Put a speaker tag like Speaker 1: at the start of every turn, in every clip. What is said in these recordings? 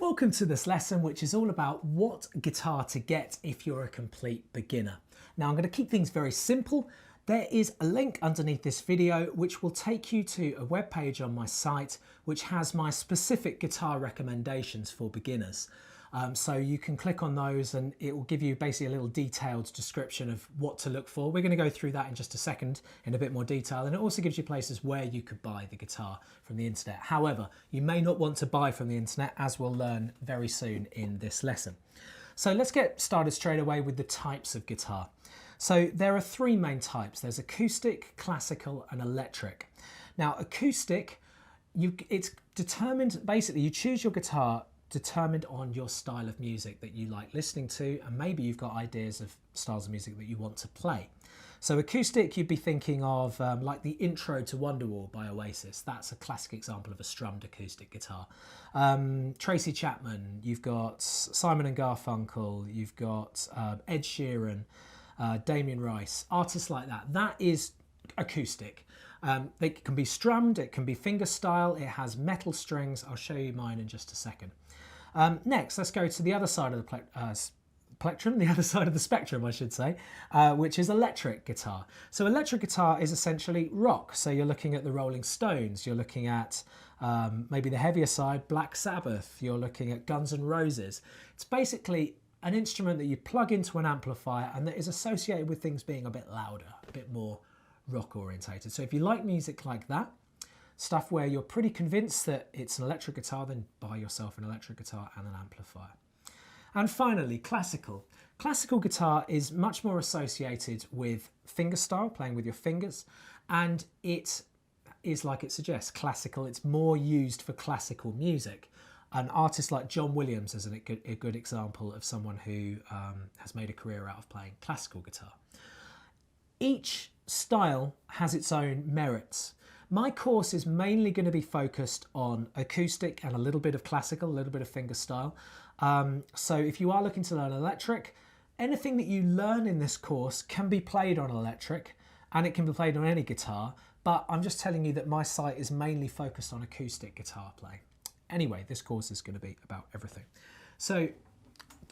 Speaker 1: Welcome to this lesson, which is all about what guitar to get if you're a complete beginner. Now I'm going to keep things very simple. There is a link underneath this video which will take you to a web page on my site which has my specific guitar recommendations for beginners. So you can click on those and it will give you basically a little detailed description of what to look for. We're going to go through that in just a second in a bit more detail, and it also gives you places where you could buy the guitar from the internet. However, you may not want to buy from the internet, as we'll learn very soon in this lesson. So let's get started straight away with the types of guitar. So there are three main types. There's acoustic, classical and electric. Now acoustic, it's determined, basically you choose your guitar determined on your style of music that you like listening to, and maybe you've got ideas of styles of music that you want to play. So acoustic, you'd be thinking of like the intro to Wonderwall by Oasis. That's a classic example of a strummed acoustic guitar. Tracy Chapman, you've got Simon and Garfunkel, you've got Ed Sheeran, Damien Rice, artists like that. That is acoustic. They can be strummed, it can be fingerstyle, it has metal strings. I'll show you mine in just a second. Next, let's go to the other side of the plectrum, the other side of the spectrum, I should say, which is electric guitar. So electric guitar is essentially rock. So you're looking at the Rolling Stones, you're looking at maybe the heavier side, Black Sabbath, you're looking at Guns N' Roses. It's basically an instrument that you plug into an amplifier and that is associated with things being a bit louder, a bit more rock orientated. So if you like music like that, stuff where you're pretty convinced that it's an electric guitar, then buy yourself an electric guitar and an amplifier. And finally, classical. Classical guitar is much more associated with fingerstyle, playing with your fingers, and it is, like it suggests, classical. It's more used for classical music. An artist like John Williams is a good example of someone who has made a career out of playing classical guitar. Each style has its own merits. My course is mainly going to be focused on acoustic and a little bit of classical, a little bit of fingerstyle. So if you are looking to learn electric, anything that you learn in this course can be played on electric and it can be played on any guitar, but I'm just telling you that my site is mainly focused on acoustic guitar playing. Anyway, this course is going to be about everything. So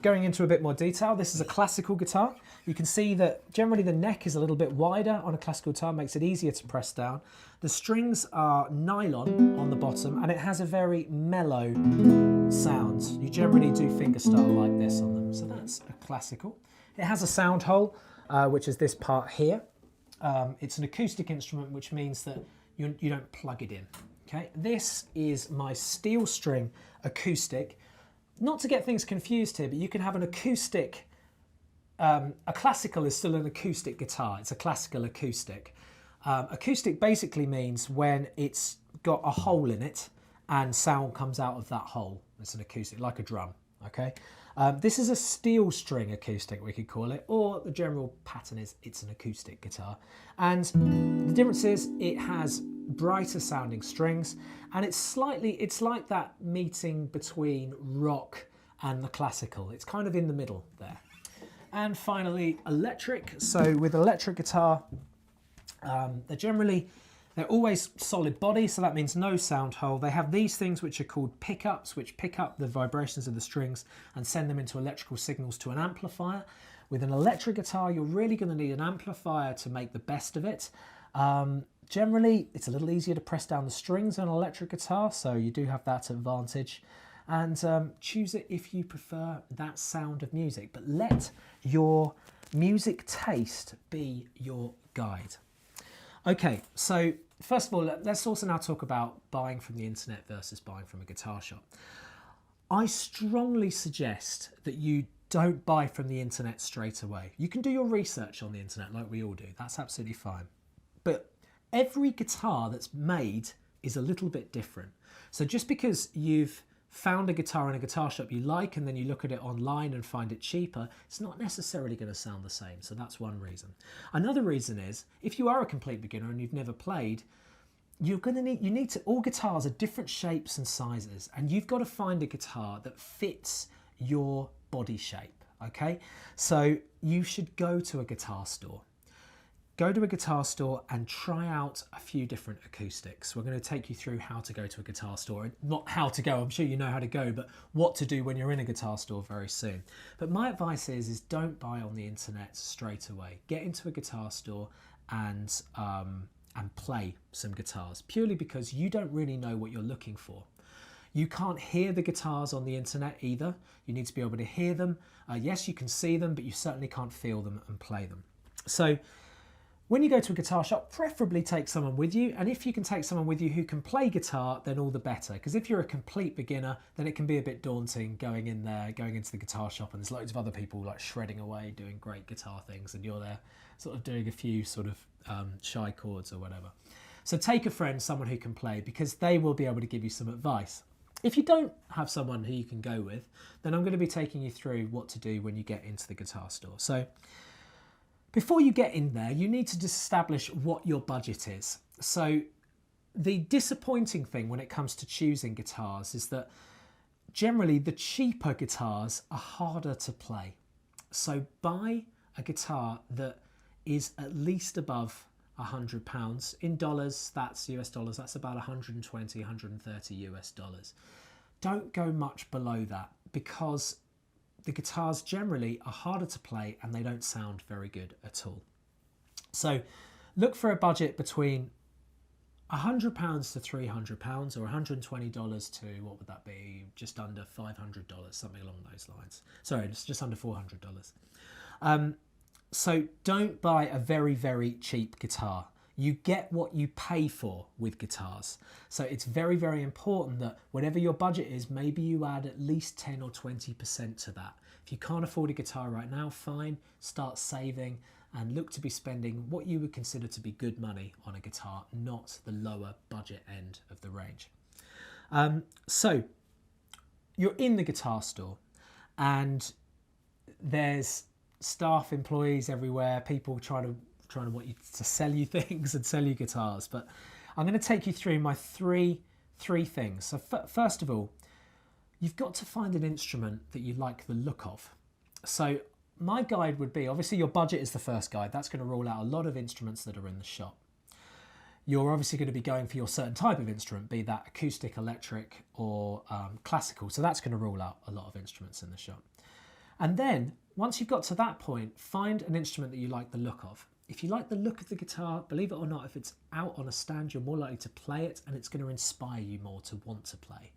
Speaker 1: going into a bit more detail, this is a classical guitar. You can see that generally the neck is a little bit wider on a classical guitar, makes it easier to press down. The strings are nylon on the bottom and it has a very mellow sound. You generally do fingerstyle like this on them. So that's a classical. It has a sound hole, which is this part here. It's an acoustic instrument, which means that you don't plug it in. Okay, this is my steel string acoustic. Not to get things confused here, but you can have an acoustic, a classical is still an acoustic guitar. It's a classical acoustic. Acoustic basically means when it's got a hole in it and sound comes out of that hole. It's an acoustic, like a drum, okay? This is a steel string acoustic, we could call it, or the general pattern is it's an acoustic guitar. And the difference is it has brighter sounding strings, and it's like that meeting between rock and the classical. It's kind of in the middle there. And finally, electric. So with electric guitar, they're always solid body, so that means no sound hole. They have these things which are called pickups, which pick up the vibrations of the strings and send them into electrical signals to an amplifier. With an electric guitar, you're really going to need an amplifier to make the best of it. Generally, it's a little easier to press down the strings on an electric guitar, so you do have that advantage. And choose it if you prefer that sound of music, but let your music taste be your guide. Okay, so first of all, let's also now talk about buying from the internet versus buying from a guitar shop. I strongly suggest that you don't buy from the internet straight away. You can do your research on the internet like we all do, that's absolutely fine. But every guitar that's made is a little bit different. So just because you've found a guitar in a guitar shop you like and then you look at it online and find it cheaper, it's not necessarily going to sound the same. So that's one reason. Another reason is if you are a complete beginner and you've never played, all guitars are different shapes and sizes, and you've got to find a guitar that fits your body shape, okay? So you should go to a guitar store. go to a guitar store and try out a few different acoustics. We're going to take you through how to go to a guitar store. Not how to go, I'm sure you know how to go, but what to do when you're in a guitar store very soon. But my advice is don't buy on the internet straight away. Get into a guitar store and play some guitars, purely because you don't really know what you're looking for. You can't hear the guitars on the internet either. You need to be able to hear them. Yes, you can see them, but you certainly can't feel them and play them. So when you go to a guitar shop, preferably take someone with you. And if you can take someone with you who can play guitar, then all the better. Because if you're a complete beginner, then it can be a bit daunting going in there, going into the guitar shop, and there's loads of other people like shredding away, doing great guitar things, and you're there sort of doing a few sort of shy chords or whatever. So take a friend, someone who can play, because they will be able to give you some advice. If you don't have someone who you can go with, then I'm going to be taking you through what to do when you get into the guitar store. So before you get in there, you need to establish what your budget is. So the disappointing thing when it comes to choosing guitars is that generally the cheaper guitars are harder to play. So buy a guitar that is at least above £100. In dollars, that's US dollars, that's about 120, 130 US dollars. Don't go much below that, because the guitars generally are harder to play and they don't sound very good at all. So look for a budget between £100 to £300, or $120 to, what would that be, just under $500, something along those lines. Sorry, it's just under $400. So don't buy a very, very cheap guitar. You get what you pay for with guitars. So it's very, very important that whatever your budget is, maybe you add at least 10 or 20% to that. If you can't afford a guitar right now, fine, start saving and look to be spending what you would consider to be good money on a guitar, not the lower budget end of the range. So you're in the guitar store and there's staff, employees everywhere, people trying to want you to sell you things and sell you guitars. But I'm going to take you through my three things. So first of all, you've got to find an instrument that you like the look of. So my guide would be, obviously your budget is the first guide. That's going to rule out a lot of instruments that are in the shop. You're obviously going to be going for your certain type of instrument, be that acoustic, electric, or classical. So that's going to rule out a lot of instruments in the shop. And then once you've got to that point, find an instrument that you like the look of. If you like the look of the guitar, believe it or not, if it's out on a stand, you're more likely to play it and it's going to inspire you more to want to play.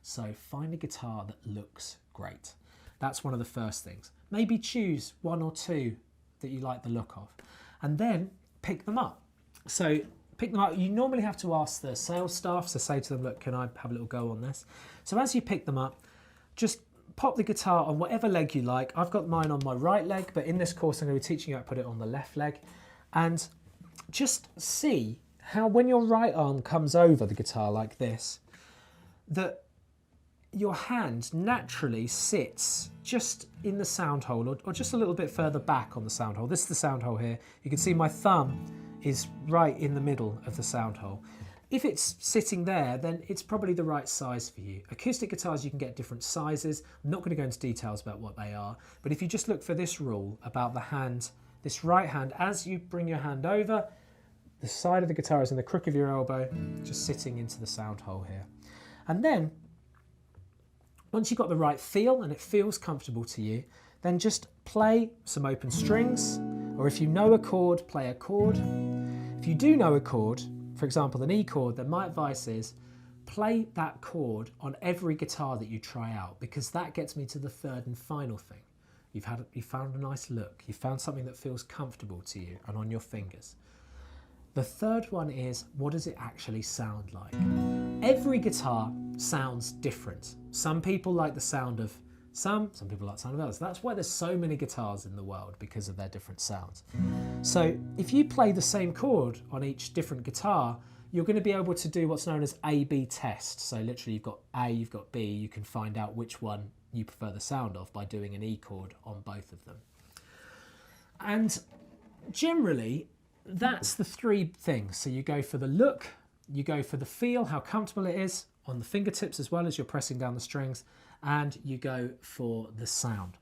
Speaker 1: So find a guitar that looks great. That's one of the first things. Maybe choose one or two that you like the look of and then pick them up. So pick them up. You normally have to ask the sales staff, so say to them, look, can I have a little go on this? So as you pick them up, just pop the guitar on whatever leg you like. I've got mine on my right leg, but in this course I'm going to be teaching you how to put it on the left leg. And just see how when your right arm comes over the guitar like this, that your hand naturally sits just in the sound hole or just a little bit further back on the sound hole. This is the sound hole here. You can see my thumb is right in the middle of the sound hole. If it's sitting there, then it's probably the right size for you. Acoustic guitars, you can get different sizes. I'm not going to go into details about what they are, but if you just look for this rule about the hand, this right hand, as you bring your hand over, the side of the guitar is in the crook of your elbow, just sitting into the sound hole here. And then, once you've got the right feel and it feels comfortable to you, then just play some open strings, or if you know a chord, play a chord. If you do know a chord, for example, an E chord, then my advice is play that chord on every guitar that you try out, because that gets me to the third and final thing. You've found a nice look. You've found something that feels comfortable to you and on your fingers. The third one is, what does it actually sound like? Every guitar sounds different. Some people like the sound of some people like the sound of others. That's why there's so many guitars in the world, because of their different sounds. So if you play the same chord on each different guitar, you're going to be able to do what's known as A-B test. So literally you've got A, you've got B, you can find out which one you prefer the sound of by doing an E chord on both of them. And generally, that's the three things. So you go for the look, you go for the feel, how comfortable it is on the fingertips as well as you're pressing down the strings, and you go for the sound.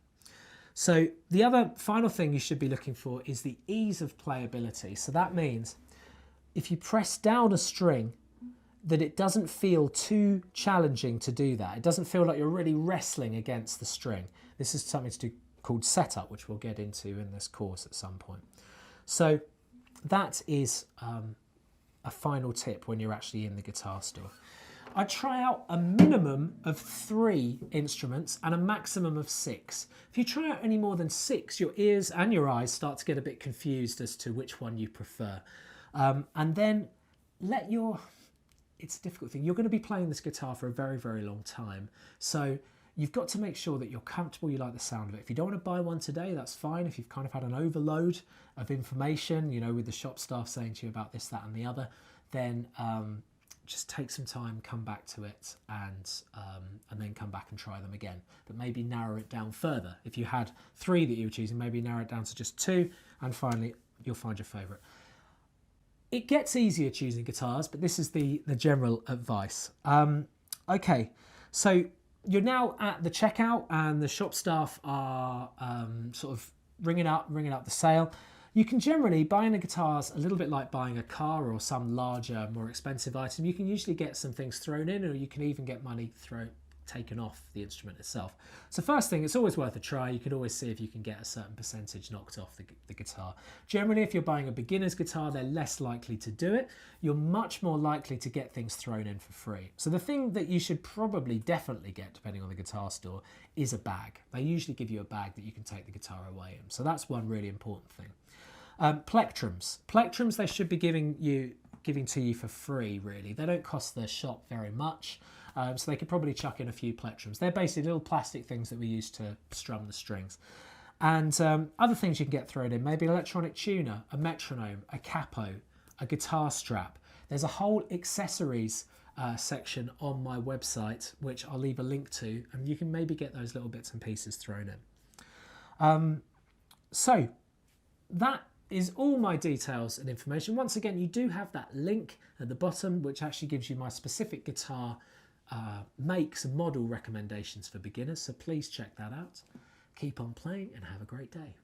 Speaker 1: So the other final thing you should be looking for is the ease of playability. So that means if you press down a string, that it doesn't feel too challenging to do that. It doesn't feel like you're really wrestling against the string. This is something to do called setup, which we'll get into in this course at some point. So that is a final tip when you're actually in the guitar store. I try out a minimum of 3 instruments and a maximum of 6. If you try out any more than 6, your ears and your eyes start to get a bit confused as to which one you prefer. And then it's a difficult thing. You're going to be playing this guitar for a very, very long time. So you've got to make sure that you're comfortable, you like the sound of it. If you don't want to buy one today, that's fine. If you've kind of had an overload of information, you know, with the shop staff saying to you about this, that and the other, then just take some time, come back to it, and then come back and try them again. But maybe narrow it down further. If you had 3 that you were choosing, maybe narrow it down to just 2, and finally you'll find your favourite. It gets easier choosing guitars, but this is the general advice. Okay, so you're now at the checkout and the shop staff are sort of ringing up the sale. You can generally, buying a guitar is a little bit like buying a car or some larger, more expensive item. You can usually get some things thrown in, or you can even get money taken off the instrument itself. So first thing, it's always worth a try. You could always see if you can get a certain percentage knocked off the guitar. Generally, if you're buying a beginner's guitar, they're less likely to do it. You're much more likely to get things thrown in for free. So the thing that you should probably definitely get, depending on the guitar store, is a bag. They usually give you a bag that you can take the guitar away in. So that's one really important thing. Plectrums. Plectrums they should be giving to you for free, really. They don't cost the shop very much. So they could probably chuck in a few plectrums. They're basically little plastic things that we use to strum the strings. And other things you can get thrown in, maybe an electronic tuner, a metronome, a capo, a guitar strap. There's a whole accessories section on my website, which I'll leave a link to, and you can maybe get those little bits and pieces thrown in. So that is all my details and information. Once again, you do have that link at the bottom, which actually gives you my specific guitar makes and model recommendations for beginners. So please check that out. Keep on playing and have a great day.